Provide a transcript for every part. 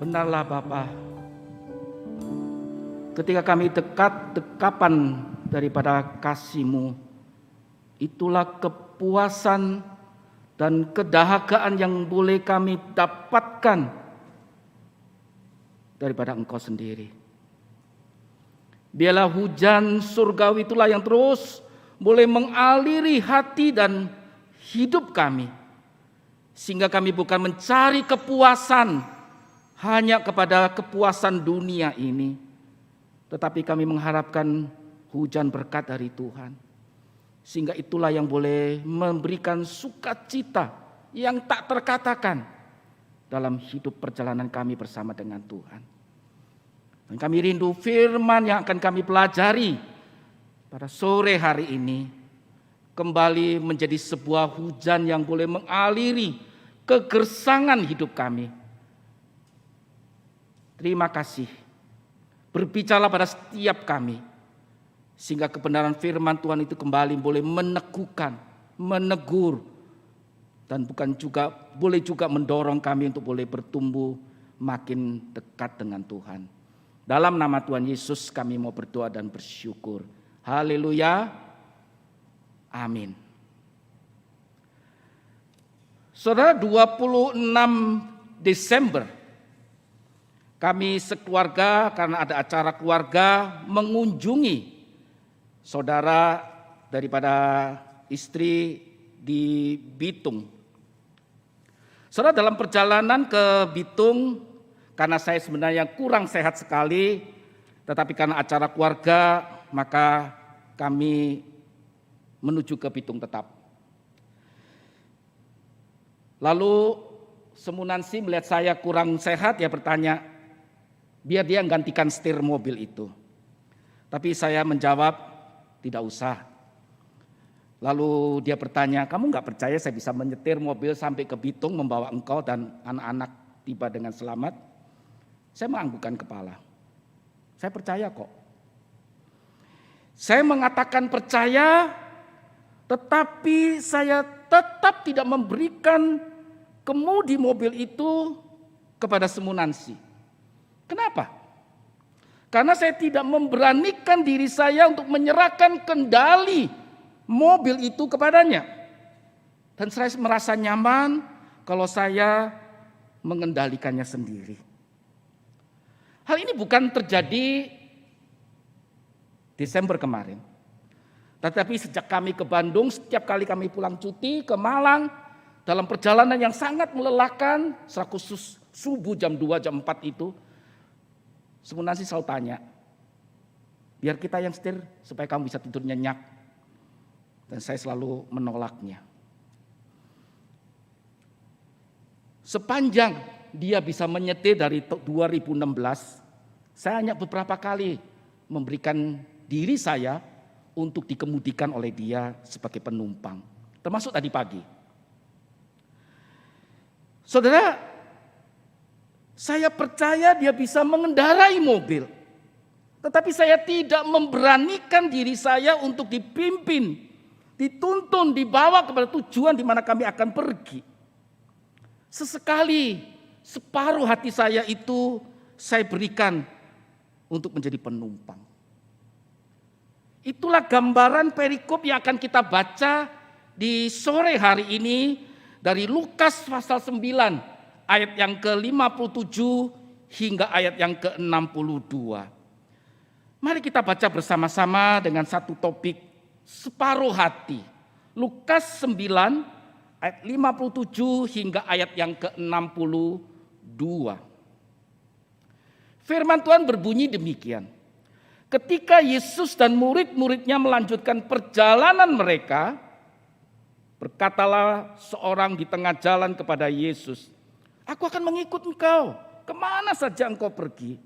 Benarlah Bapa, ketika kami dekapan daripada kasih-Mu, itulah kepuasan dan kedahagaan yang boleh kami dapatkan daripada Engkau sendiri. Biarlah hujan surgawi itulah yang terus boleh mengaliri hati dan hidup kami, sehingga kami bukan mencari kepuasan hanya kepada kepuasan dunia ini, tetapi kami mengharapkan hujan berkat dari Tuhan, sehingga itulah yang boleh memberikan sukacita yang tak terkatakan dalam hidup perjalanan kami bersama dengan Tuhan. Dan kami rindu firman yang akan kami pelajari pada sore hari ini kembali menjadi sebuah hujan yang boleh mengaliri kegersangan hidup kami. Terima kasih, berbicara pada setiap kami, sehingga kebenaran firman Tuhan itu kembali boleh meneguhkan, menegur, dan boleh juga mendorong kami untuk boleh bertumbuh makin dekat dengan Tuhan. Dalam nama Tuhan Yesus kami mau berdoa dan bersyukur. Haleluya. Amin. Saudara, 26 Desember kami sekeluarga karena ada acara keluarga mengunjungi saudara daripada istri di Bitung. Saudara, dalam perjalanan ke Bitung, karena saya sebenarnya kurang sehat sekali, tetapi karena acara keluarga maka kami menuju ke Bitung tetap. Lalu Semunansi melihat saya kurang sehat, dia bertanya, biar dia gantikan setir mobil itu. Tapi saya menjawab, tidak usah. Lalu dia bertanya, kamu gak percaya saya bisa menyetir mobil sampai ke Bitung membawa engkau dan anak-anak tiba dengan selamat? Saya menganggukkan kepala. Saya percaya kok. Saya mengatakan percaya, tetapi saya tetap tidak memberikan kemudi mobil itu kepada Semunansi. Kenapa? Karena saya tidak memberanikan diri saya untuk menyerahkan kendali mobil itu kepadanya. Dan saya merasa nyaman kalau saya mengendalikannya sendiri. Hal ini bukan terjadi Desember kemarin. Tetapi sejak kami ke Bandung, setiap kali kami pulang cuti ke Malang, dalam perjalanan yang sangat melelahkan, secara khusus subuh jam 2, jam 4 itu, Semunansi selalu tanya, biar kita yang setir supaya kamu bisa tidur nyenyak. Dan saya selalu menolaknya. Sepanjang dia bisa menyetir dari 2016, saya hanya beberapa kali memberikan diri saya untuk dikemudikan oleh dia sebagai penumpang. Termasuk tadi pagi. Saudara, saya percaya dia bisa mengendarai mobil. Tetapi saya tidak memberanikan diri saya untuk dipimpin, dituntun, dibawa kepada tujuan di mana kami akan pergi. Sesekali separuh hati saya itu saya berikan untuk menjadi penumpang. Itulah gambaran perikop yang akan kita baca di sore hari ini dari Lukas pasal 9 ayat yang ke-57 hingga ayat yang ke-62. Mari kita baca bersama-sama dengan satu topik, separuh hati. Lukas 9 ayat 57 hingga ayat yang ke-62. Firman Tuhan berbunyi demikian. Ketika Yesus dan murid-muridnya melanjutkan perjalanan mereka, berkatalah seorang di tengah jalan kepada Yesus, "Aku akan mengikut engkau, kemana saja engkau pergi."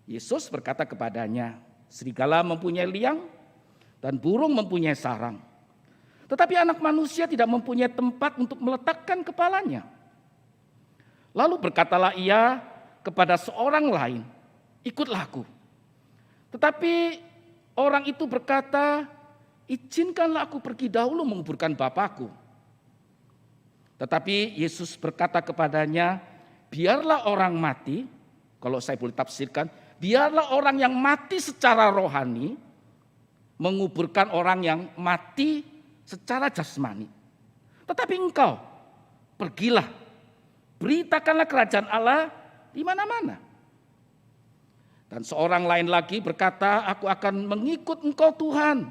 Yesus berkata kepadanya, "Serigala mempunyai liang dan burung mempunyai sarang, tetapi anak manusia tidak mempunyai tempat untuk meletakkan kepalanya." Lalu berkatalah ia kepada seorang lain, "Ikutlah aku." Tetapi orang itu berkata, "Izinkanlah aku pergi dahulu menguburkan Bapakku." Tetapi Yesus berkata kepadanya, biarlah orang mati, kalau saya boleh tafsirkan, biarlah orang yang mati secara rohani menguburkan orang yang mati secara jasmani. Tetapi engkau pergilah, beritakanlah kerajaan Allah di mana-mana. Dan seorang lain lagi berkata, aku akan mengikut engkau Tuhan,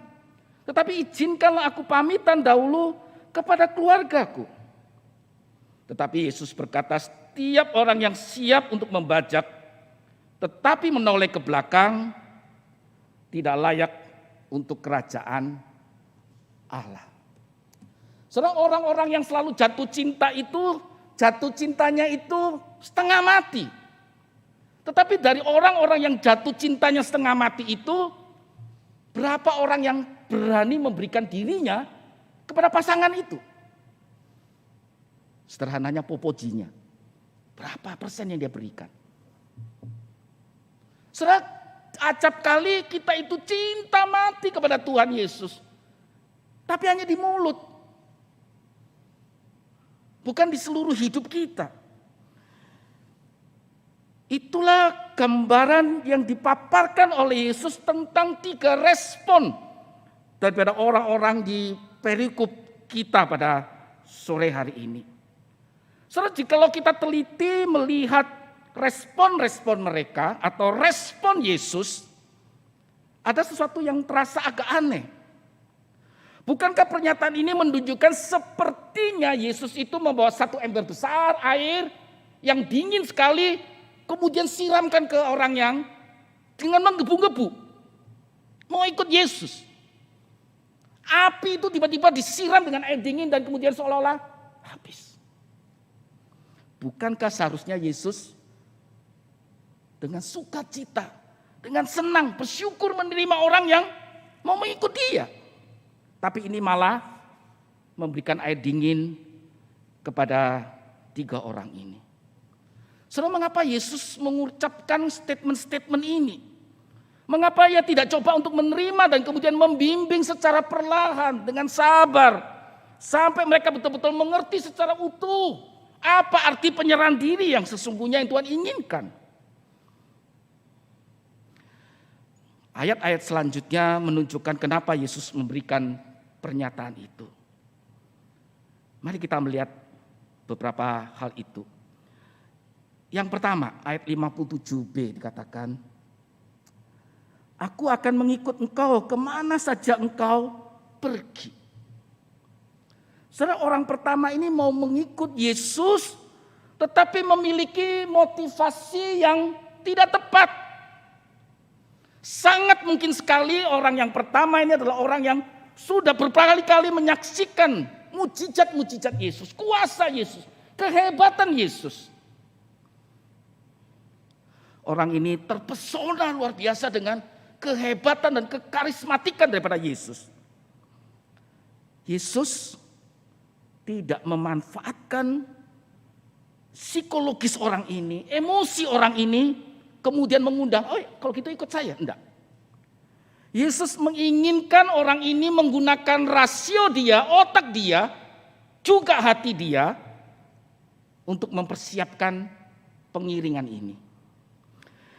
tetapi izinkanlah aku pamitan dahulu kepada keluargaku. Tetapi Yesus berkata, setiap orang yang siap untuk membajak tetapi menoleh ke belakang tidak layak untuk kerajaan Allah. Sedang orang-orang yang selalu jatuh cinta itu, jatuh cintanya itu setengah mati. Tetapi dari orang-orang yang jatuh cintanya setengah mati itu, berapa orang yang berani memberikan dirinya kepada pasangan itu? Sederhananya popojinya. Berapa persen yang dia berikan? Serat acap kali kita itu cinta mati kepada Tuhan Yesus. Tapi hanya di mulut. Bukan di seluruh hidup kita. Itulah gambaran yang dipaparkan oleh Yesus tentang 3 respon daripada orang-orang di perikop kita pada sore hari ini. Saudara, jikalau kita teliti melihat respon-respon mereka atau respon Yesus, ada sesuatu yang terasa agak aneh. Bukankah pernyataan ini menunjukkan sepertinya Yesus itu membawa satu ember besar air yang dingin sekali, kemudian siramkan ke orang yang dengan menggebu-gebu mau ikut Yesus. Api itu tiba-tiba disiram dengan air dingin dan kemudian seolah-olah habis. Bukankah seharusnya Yesus dengan sukacita, dengan senang, bersyukur menerima orang yang mau mengikut dia. Tapi ini malah memberikan air dingin kepada 3 orang ini. Saudara, mengapa Yesus mengucapkan statement-statement ini? Mengapa ia tidak coba untuk menerima dan kemudian membimbing secara perlahan dengan sabar. Sampai mereka betul-betul mengerti secara utuh apa arti penyerahan diri yang sesungguhnya yang Tuhan inginkan. Ayat-ayat selanjutnya menunjukkan kenapa Yesus memberikan pernyataan itu. Mari kita melihat beberapa hal itu. Yang pertama, ayat 57b dikatakan, aku akan mengikut engkau kemana saja engkau pergi. Saudara, orang pertama ini mau mengikut Yesus, tetapi memiliki motivasi yang tidak tepat. Sangat mungkin sekali orang yang pertama ini adalah orang yang sudah berkali-kali menyaksikan mujizat-mujizat Yesus, kuasa Yesus, kehebatan Yesus. Orang ini terpesona luar biasa dengan kehebatan dan kekarismatikan daripada Yesus. Yesus tidak memanfaatkan psikologis orang ini, emosi orang ini, kemudian mengundang, oh kalau gitu ikut saya. Enggak. Yesus menginginkan orang ini menggunakan rasio dia, otak dia, juga hati dia untuk mempersiapkan pengiringan ini.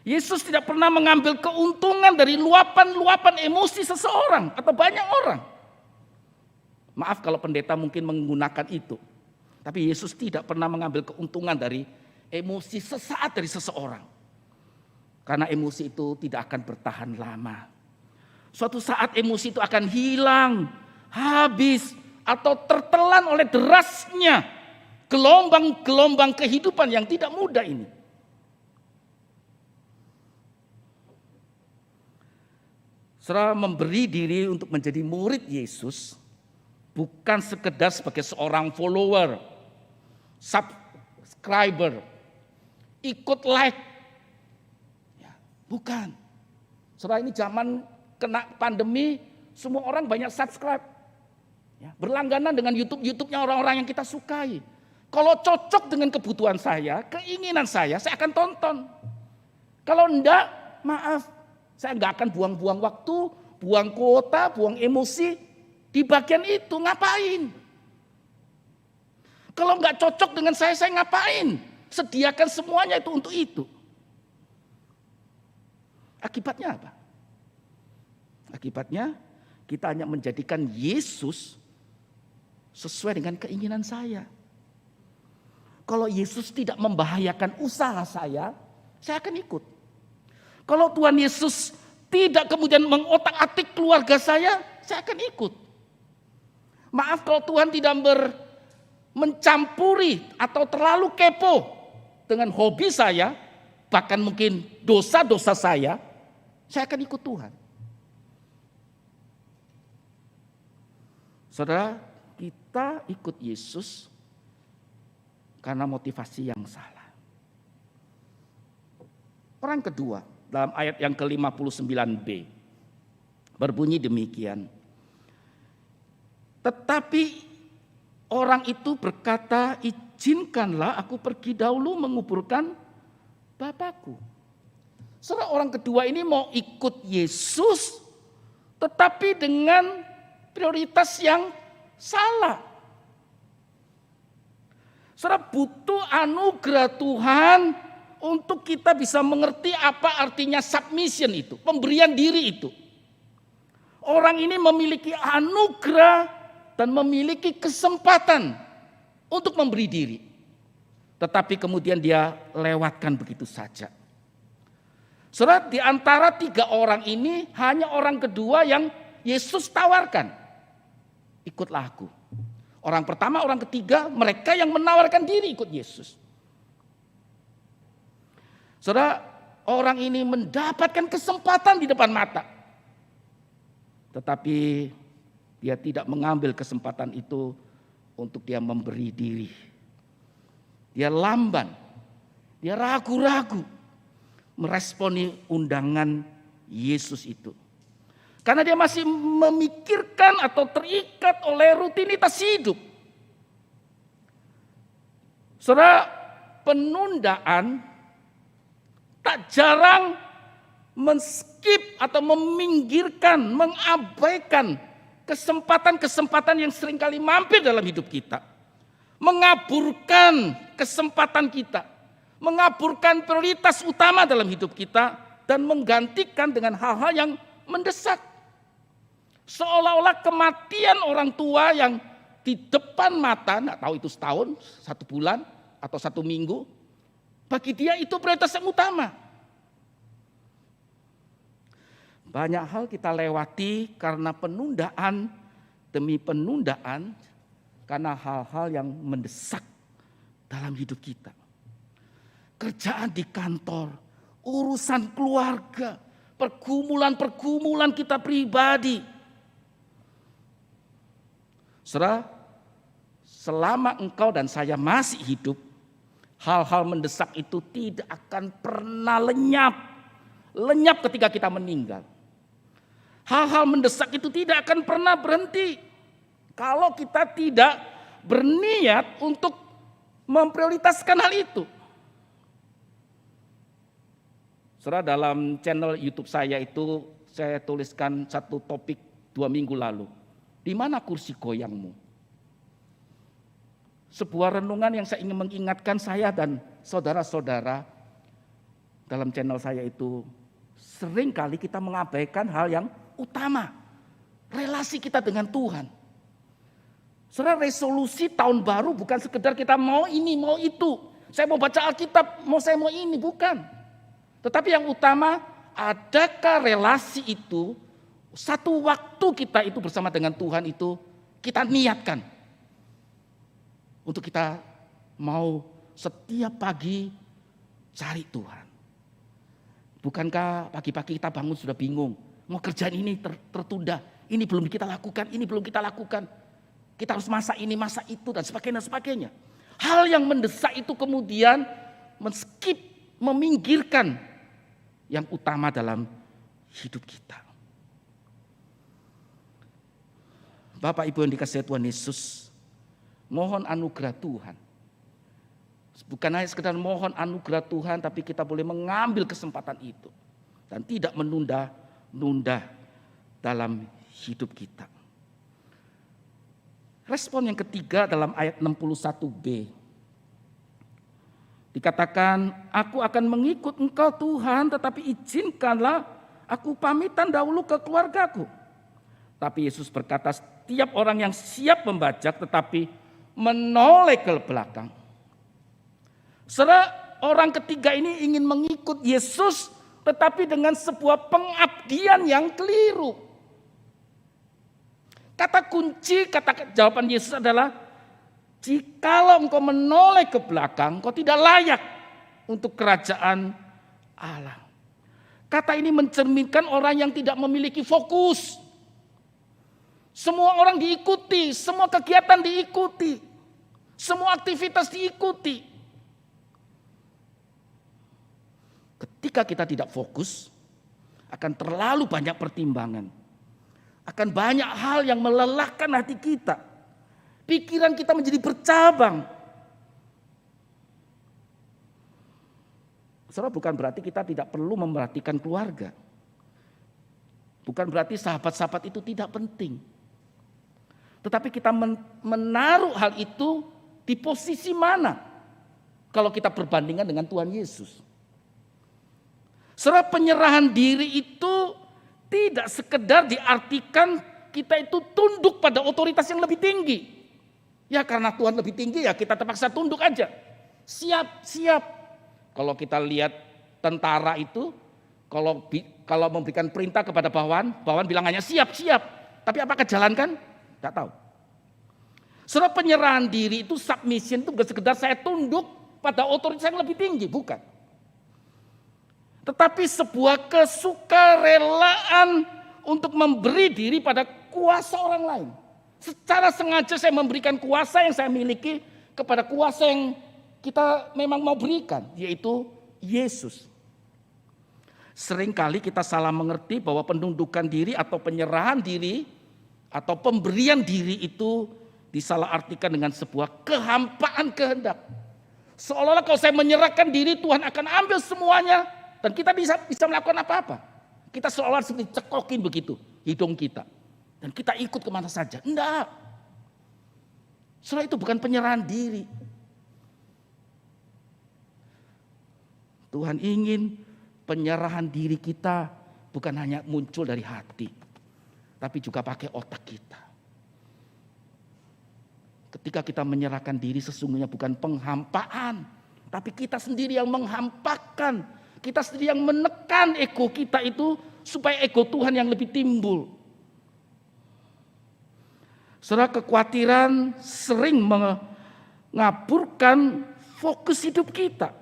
Yesus tidak pernah mengambil keuntungan dari luapan-luapan emosi seseorang atau banyak orang. Maaf kalau pendeta mungkin menggunakan itu. Tapi Yesus tidak pernah mengambil keuntungan dari emosi sesaat dari seseorang. Karena emosi itu tidak akan bertahan lama. Suatu saat emosi itu akan hilang, habis, atau tertelan oleh derasnya gelombang-gelombang kehidupan yang tidak mudah ini. Saudara, memberi diri untuk menjadi murid Yesus bukan sekedar sebagai seorang follower, subscriber, ikut like. Ya, bukan. Saudara, ini zaman kena pandemi, semua orang banyak subscribe. Ya, berlangganan dengan YouTube-nya orang-orang yang kita sukai. Kalau cocok dengan kebutuhan saya, keinginan saya akan tonton. Kalau enggak, maaf, saya enggak akan buang-buang waktu, buang kuota, buang emosi di bagian itu. Ngapain? Kalau enggak cocok dengan saya ngapain? sediakan semuanya itu untuk itu. Akibatnya apa? Akibatnya kita hanya menjadikan Yesus sesuai dengan keinginan saya. Kalau Yesus tidak membahayakan usaha saya akan ikut. Kalau Tuhan Yesus tidak kemudian mengotak-atik keluarga saya akan ikut. Maaf kalau Tuhan tidak mencampuri atau terlalu kepo dengan hobi saya, bahkan mungkin dosa-dosa saya akan ikut Tuhan. Saudara, kita ikut Yesus karena motivasi yang salah. Orang kedua, dalam ayat yang ke-59b, berbunyi demikian. Tetapi orang itu berkata, izinkanlah aku pergi dahulu menguburkan Bapakku. Saudara, orang kedua ini mau ikut Yesus, tetapi dengan prioritas yang salah. Saudara, butuh anugerah Tuhan untuk kita bisa mengerti apa artinya submission itu, pemberian diri itu. Orang ini memiliki anugerah dan memiliki kesempatan untuk memberi diri. Tetapi kemudian dia lewatkan begitu saja. Saudara, di antara 3 orang ini hanya orang kedua yang Yesus tawarkan. Ikutlah aku. Orang pertama, orang ketiga, mereka yang menawarkan diri ikut Yesus. Saudara, orang ini mendapatkan kesempatan di depan mata. Tetapi dia tidak mengambil kesempatan itu untuk dia memberi diri. Dia lamban, dia ragu-ragu meresponi undangan Yesus itu. Karena dia masih memikirkan atau terikat oleh rutinitas hidup. Saudara, penundaan tak jarang men-skip atau meminggirkan, mengabaikan kesempatan-kesempatan yang seringkali mampir dalam hidup kita. Mengaburkan kesempatan kita, mengaburkan prioritas utama dalam hidup kita dan menggantikan dengan hal-hal yang mendesak. Seolah-olah kematian orang tua yang di depan mata, nggak tahu itu setahun, 1 bulan, atau 1 minggu, bagi dia itu prioritas yang utama. Banyak hal kita lewati karena penundaan demi penundaan, karena hal-hal yang mendesak dalam hidup kita. Kerjaan di kantor, urusan keluarga, pergumulan-pergumulan kita pribadi. Saudara, selama engkau dan saya masih hidup, hal-hal mendesak itu tidak akan pernah lenyap ketika kita meninggal. Hal-hal mendesak itu tidak akan pernah berhenti kalau kita tidak berniat untuk memprioritaskan hal itu. Saudara, dalam channel YouTube saya itu saya tuliskan satu topik 2 minggu lalu. Di mana kursi goyangmu? Sebuah renungan yang saya ingin mengingatkan saya dan saudara-saudara dalam channel saya itu, seringkali kita mengabaikan hal yang utama. Relasi kita dengan Tuhan. Saudara, resolusi tahun baru bukan sekedar kita mau ini, mau itu. Saya mau baca Alkitab, saya mau ini, bukan. Tetapi yang utama, adakah relasi itu, satu waktu kita itu bersama dengan Tuhan itu kita niatkan. Untuk kita mau setiap pagi cari Tuhan. Bukankah pagi-pagi kita bangun sudah bingung. Mau kerjaan ini tertunda. Ini belum kita lakukan, ini belum kita lakukan. Kita harus masak ini, masak itu dan sebagainya. Hal yang mendesak itu kemudian men-skip, meminggirkan yang utama dalam hidup kita. Bapak Ibu yang dikasihi Tuhan Yesus, mohon anugerah Tuhan. Bukan hanya sekedar mohon anugerah Tuhan, tapi kita boleh mengambil kesempatan itu. Dan tidak menunda dalam hidup kita. Respon yang ketiga dalam ayat 61b. Dikatakan, aku akan mengikut engkau Tuhan, tetapi izinkanlah aku pamitan dahulu ke keluargaku. Tapi Yesus berkata, setiap orang yang siap membajak tetapi menoleh ke belakang. Saudara, orang ketiga ini ingin mengikut Yesus tetapi dengan sebuah pengabdian yang keliru. Kata kunci, kata jawaban Yesus adalah, jikalau engkau menoleh ke belakang, engkau tidak layak untuk kerajaan Allah. Kata ini mencerminkan orang yang tidak memiliki fokus. Semua orang diikuti, semua kegiatan diikuti, semua aktivitas diikuti. Ketika kita tidak fokus, akan terlalu banyak pertimbangan. Akan banyak hal yang melelahkan hati kita. Pikiran kita menjadi bercabang. Saudara, bukan berarti kita tidak perlu memperhatikan keluarga. Bukan berarti sahabat-sahabat itu tidak penting. Tetapi kita menaruh hal itu di posisi mana kalau kita perbandingan dengan Tuhan Yesus. Saudara, penyerahan diri itu tidak sekedar diartikan kita itu tunduk pada otoritas yang lebih tinggi. Ya karena Tuhan lebih tinggi ya kita terpaksa tunduk aja. Siap. Kalau kita lihat tentara itu, kalau memberikan perintah kepada bawahan bilang hanya siap. Tapi apakah jalankan? Tidak tahu. Saudara, penyerahan diri itu, submission itu bukan sekedar saya tunduk pada otoritas yang lebih tinggi, bukan. Tetapi sebuah kesukarelaan untuk memberi diri pada kuasa orang lain. Secara sengaja saya memberikan kuasa yang saya miliki kepada kuasa yang kita memang mau berikan, yaitu Yesus. Seringkali kita salah mengerti bahwa penundukan diri atau penyerahan diri atau pemberian diri itu disalahartikan dengan sebuah kehampaan kehendak. Seolah-olah kalau saya menyerahkan diri, Tuhan akan ambil semuanya dan kita bisa melakukan apa-apa. Kita seolah seperti cekokin begitu hidung kita. Dan kita ikut kemana saja. Enggak. Saudara, itu bukan penyerahan diri. Tuhan ingin penyerahan diri kita bukan hanya muncul dari hati. Tapi juga pakai otak kita. Ketika kita menyerahkan diri sesungguhnya bukan penghampaan. Tapi kita sendiri yang menghampakan. Kita sendiri yang menekan ego kita itu supaya ego Tuhan yang lebih timbul. Saudara, kekhawatiran sering mengaburkan fokus hidup kita.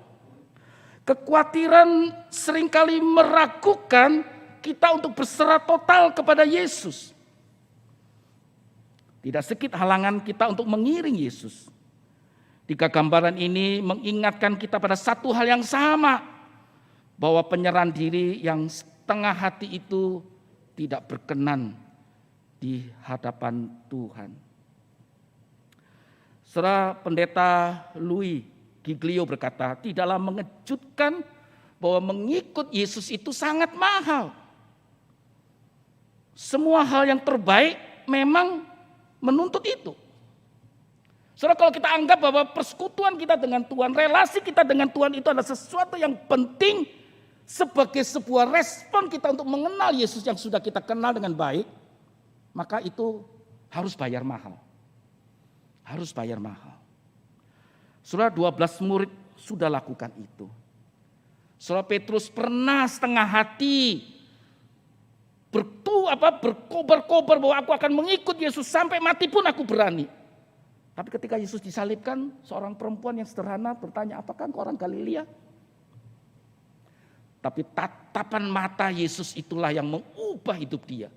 Kekhawatiran seringkali meragukan kita untuk berserah total kepada Yesus. Tidak sedikit halangan kita untuk mengiring Yesus. 3 gambaran ini mengingatkan kita pada satu hal yang sama. Bahwa penyerahan diri yang setengah hati itu tidak berkenan di hadapan Tuhan. Saudara, Pendeta Louis Giglio berkata, tidaklah mengejutkan bahwa mengikut Yesus itu sangat mahal. Semua hal yang terbaik memang menuntut itu. Saudara, kalau kita anggap bahwa persekutuan kita dengan Tuhan, relasi kita dengan Tuhan itu adalah sesuatu yang penting sebagai sebuah respon kita untuk mengenal Yesus yang sudah kita kenal dengan baik, maka itu harus bayar mahal. Harus bayar mahal. Saudara, 12 murid sudah lakukan itu. Saudara, Petrus pernah setengah hati berkobar-kobar bahwa aku akan mengikut Yesus sampai mati pun aku berani. Tapi ketika Yesus disalibkan, seorang perempuan yang sederhana bertanya, apakah engkau orang Galilea? Tapi tatapan mata Yesus itulah yang mengubah hidup dia.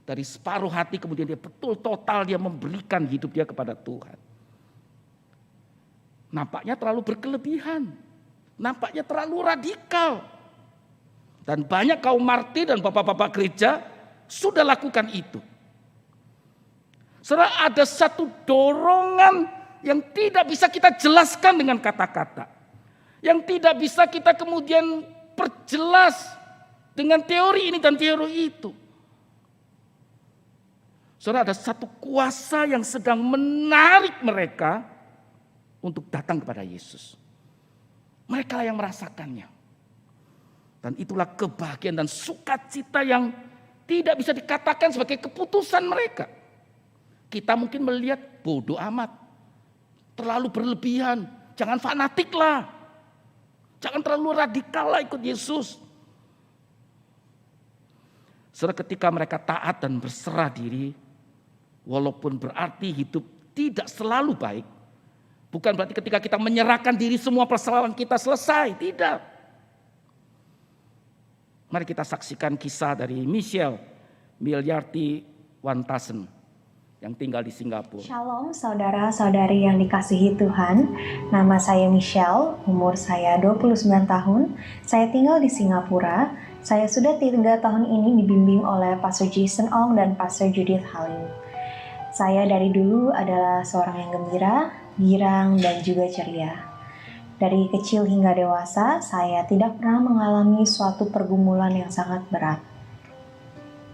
Dari separuh hati kemudian dia betul total dia memberikan hidup dia kepada Tuhan. Nampaknya terlalu berkelebihan. Nampaknya terlalu radikal. Dan banyak kaum martir dan bapak-bapak gereja sudah lakukan itu. Saudara, ada satu dorongan yang tidak bisa kita jelaskan dengan kata-kata. Yang tidak bisa kita kemudian perjelas dengan teori ini dan teori itu. Saudara, ada satu kuasa yang sedang menarik mereka untuk datang kepada Yesus. Mereka yang merasakannya. Dan itulah kebahagiaan dan sukacita yang tidak bisa dikatakan sebagai keputusan mereka. Kita mungkin melihat bodoh amat, terlalu berlebihan, jangan fanatik lah. Jangan terlalu radikal lah ikut Yesus. Saudara, ketika mereka taat dan berserah diri, walaupun berarti hidup tidak selalu baik, bukan berarti ketika kita menyerahkan diri semua persoalan kita selesai, tidak. Mari kita saksikan kisah dari Michelle Miliarti Wantasen yang tinggal di Singapura. Shalom saudara-saudari yang dikasihi Tuhan. Nama saya Michelle, umur saya 29 tahun. Saya tinggal di Singapura. Saya sudah 3 tahun ini dibimbing oleh Pastor Jason Ong dan Pastor Judith Halim. Saya dari dulu adalah seorang yang gembira, girang, dan juga ceria. Dari kecil hingga dewasa, saya tidak pernah mengalami suatu pergumulan yang sangat berat.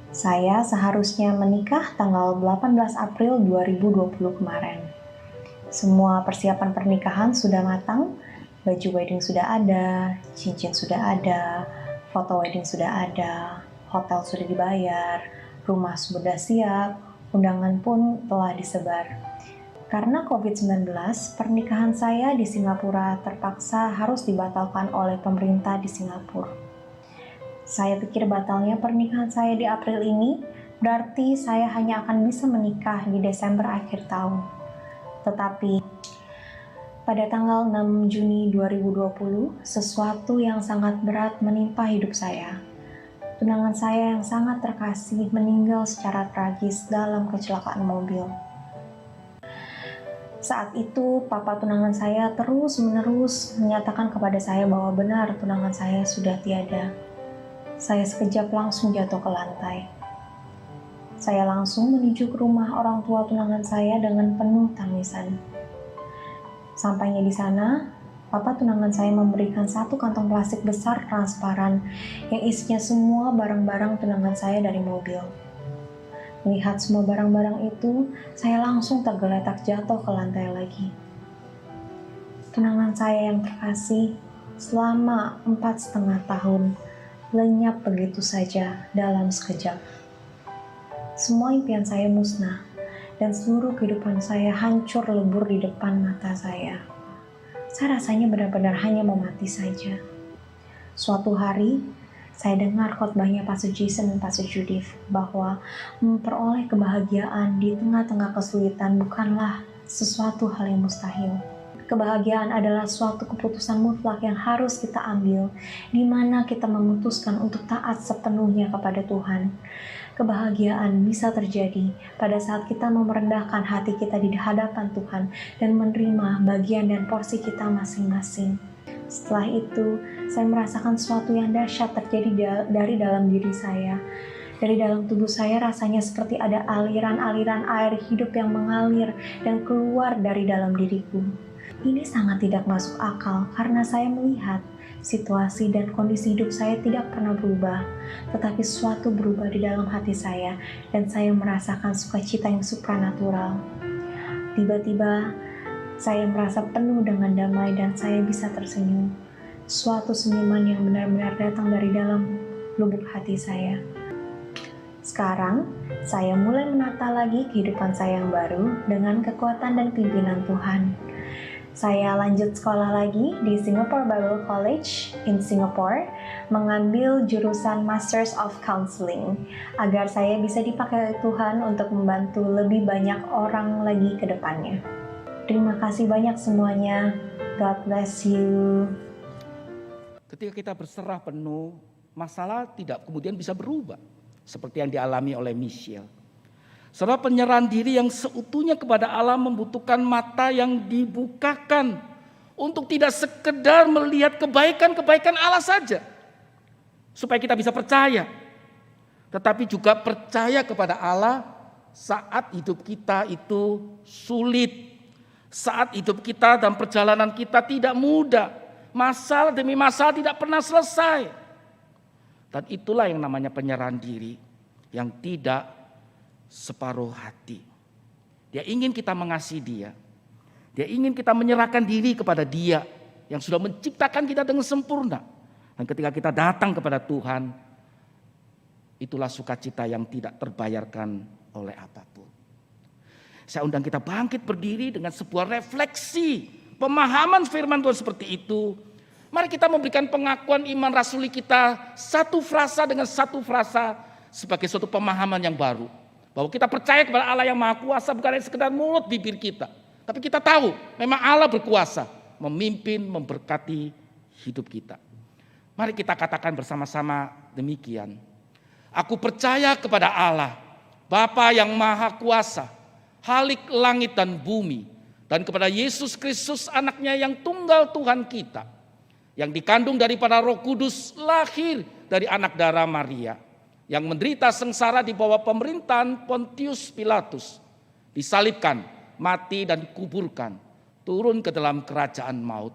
Saya seharusnya menikah tanggal 18 April 2020 kemarin. Semua persiapan pernikahan sudah matang, baju wedding sudah ada, cincin sudah ada, foto wedding sudah ada, hotel sudah dibayar, rumah sudah siap, undangan pun telah disebar. Karena COVID-19, pernikahan saya di Singapura terpaksa harus dibatalkan oleh pemerintah di Singapura. Saya pikir batalnya pernikahan saya di April ini berarti saya hanya akan bisa menikah di Desember akhir tahun. Tetapi pada tanggal 6 Juni 2020, sesuatu yang sangat berat menimpa hidup saya. Tunangan saya yang sangat terkasih meninggal secara tragis dalam kecelakaan mobil. Saat itu, papa tunangan saya terus-menerus menyatakan kepada saya bahwa benar tunangan saya sudah tiada. Saya sekejap langsung jatuh ke lantai. Saya langsung menuju ke rumah orang tua tunangan saya dengan penuh tangisan. Sampainya di sana, papa tunangan saya memberikan satu kantong plastik besar transparan yang isinya semua barang-barang tunangan saya dari mobil. Melihat semua barang-barang itu, saya langsung tergeletak jatuh ke lantai lagi. Tunangan saya yang terkasih selama 4,5 tahun lenyap begitu saja dalam sekejap. Semua impian saya musnah dan seluruh kehidupan saya hancur lebur di depan mata saya. Saya rasanya benar-benar hanya mau mati saja. Suatu hari, saya dengar khotbahnya Pastor Jason dan Pastor Judith bahwa memperoleh kebahagiaan di tengah-tengah kesulitan bukanlah sesuatu hal yang mustahil. Kebahagiaan adalah suatu keputusan mutlak yang harus kita ambil, di mana kita memutuskan untuk taat sepenuhnya kepada Tuhan. Kebahagiaan bisa terjadi pada saat kita merendahkan hati kita di hadapan Tuhan dan menerima bagian dan porsi kita masing-masing. Setelah itu, saya merasakan sesuatu yang dahsyat terjadi dari dalam diri saya. Dari dalam tubuh saya rasanya seperti ada aliran-aliran air hidup yang mengalir dan keluar dari dalam diriku. Ini sangat tidak masuk akal karena saya melihat situasi dan kondisi hidup saya tidak pernah berubah, tetapi sesuatu berubah di dalam hati saya dan saya merasakan sukacita yang supranatural. Tiba-tiba, saya merasa penuh dengan damai dan saya bisa tersenyum. Suatu senyuman yang benar-benar datang dari dalam lubuk hati saya. Sekarang, saya mulai menata lagi kehidupan saya yang baru dengan kekuatan dan pimpinan Tuhan. Saya lanjut sekolah lagi di Singapore Bible College in Singapore, mengambil jurusan Masters of Counseling, agar saya bisa dipakai oleh Tuhan untuk membantu lebih banyak orang lagi ke depannya. Terima kasih banyak semuanya. God bless you. Ketika kita berserah penuh, masalah tidak kemudian bisa berubah. Seperti yang dialami oleh Michelle. Saudara, penyerahan diri yang seutuhnya kepada Allah membutuhkan mata yang dibukakan. Untuk tidak sekedar melihat kebaikan-kebaikan Allah saja. Supaya kita bisa percaya. Tetapi juga percaya kepada Allah saat hidup kita itu sulit. Saat hidup kita dan perjalanan kita tidak mudah. Masalah demi masalah tidak pernah selesai. Dan itulah yang namanya penyerahan diri. Yang tidak separuh hati. Dia ingin kita mengasihi dia. Dia ingin kita menyerahkan diri kepada dia. yang sudah menciptakan kita dengan sempurna. Dan ketika kita datang kepada Tuhan, itulah sukacita yang tidak terbayarkan oleh apapun. Saya undang kita bangkit berdiri dengan sebuah refleksi pemahaman firman Tuhan seperti itu. Mari kita memberikan pengakuan iman rasuli kita satu frasa dengan satu frasa sebagai suatu pemahaman yang baru. Bahwa kita percaya kepada Allah yang Maha Kuasa bukan hanya sekedar mulut bibir kita. Tapi kita tahu memang Allah berkuasa memimpin, memberkati hidup kita. Mari kita katakan bersama-sama demikian. Aku percaya kepada Allah, Bapa yang Maha Kuasa, Halik langit dan bumi. Dan kepada Yesus Kristus anaknya yang tunggal Tuhan kita. Yang dikandung daripada Roh Kudus, lahir dari anak darah Maria. Yang menderita sengsara di bawah pemerintahan Pontius Pilatus, disalibkan, mati dan dikuburkan, turun ke dalam kerajaan maut.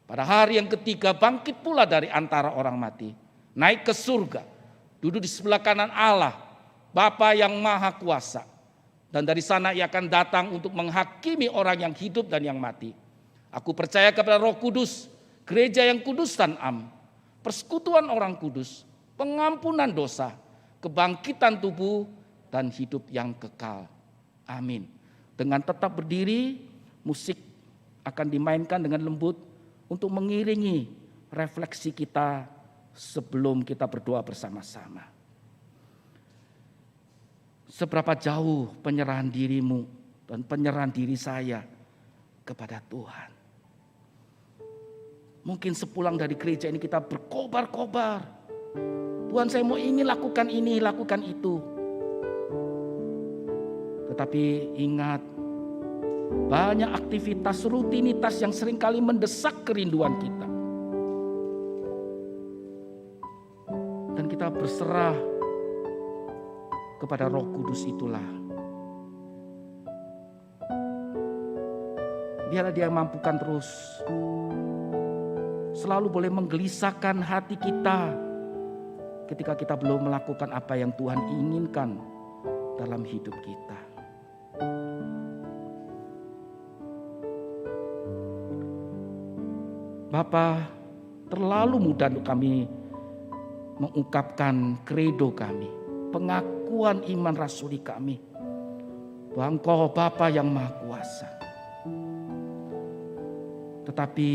Pada hari yang ketiga bangkit pula dari antara orang mati, naik ke surga, duduk di sebelah kanan Allah, Bapa yang Maha Kuasa. Dan dari sana ia akan datang untuk menghakimi orang yang hidup dan yang mati. Aku percaya kepada Roh Kudus, gereja yang kudus dan am, persekutuan orang kudus, pengampunan dosa, kebangkitan tubuh dan hidup yang kekal. Amin. Dengan tetap berdiri, musik akan dimainkan dengan lembut untuk mengiringi refleksi kita sebelum kita berdoa bersama-sama. Seberapa jauh penyerahan dirimu dan penyerahan diri saya kepada Tuhan. Mungkin sepulang dari gereja ini kita berkobar-kobar. Tuhan, saya mau ini, lakukan itu. Tetapi ingat, banyak aktivitas rutinitas yang seringkali mendesak kerinduan kita. Dan kita berserah kepada Roh Kudus itulah. Biarlah Dia mampukan terus. Selalu boleh menggelisahkan hati kita ketika kita belum melakukan apa yang Tuhan inginkan dalam hidup kita. Bapa, terlalu mudah untuk kami mengungkapkan kredo kami, pengakuan iman rasuli kami, bahwa Engkau Bapa yang Maha Kuasa. Tetapi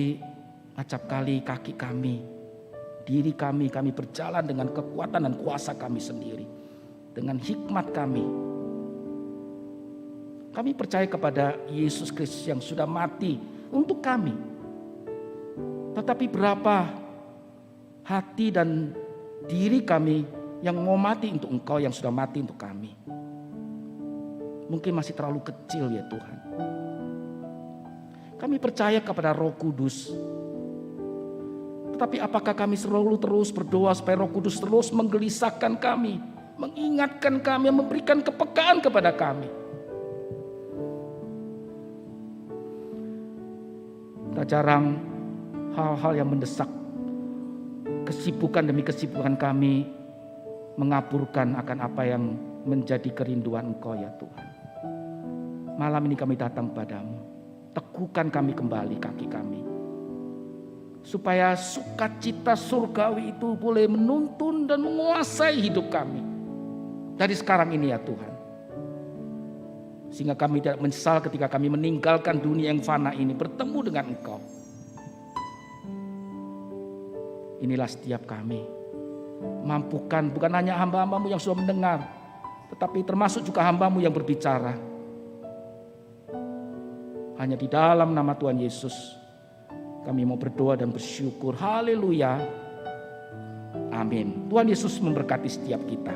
acap kali kaki kami, diri kami berjalan dengan kekuatan dan kuasa kami sendiri. Dengan hikmat kami. Kami percaya kepada Yesus Kristus yang sudah mati untuk kami. Tetapi berapa hati dan diri kami yang mau mati untuk Engkau yang sudah mati untuk kami. Mungkin masih terlalu kecil ya Tuhan. Kami percaya kepada Roh Kudus. Tetapi apakah kami selalu terus berdoa supaya Roh Kudus terus menggelisahkan kami, mengingatkan kami, memberikan kepekaan kepada kami. Tak jarang hal-hal yang mendesak, kesibukan demi kesibukan kami mengaburkan akan apa yang menjadi kerinduan Engkau ya Tuhan. Malam ini kami datang padamu, teguhkan kami kembali kaki kami. Supaya sukacita surgawi itu boleh menuntun dan menguasai hidup kami. Dari sekarang ini ya Tuhan. Sehingga kami tidak menyesal ketika kami meninggalkan dunia yang fana ini, bertemu dengan Engkau. Inilah setiap kami. Mampukan bukan hanya hamba-hambamu yang sudah mendengar, tetapi termasuk juga hambamu yang berbicara. Hanya di dalam nama Tuhan Yesus kami mau berdoa dan bersyukur. Haleluya. Amin. Tuhan Yesus memberkati setiap kita.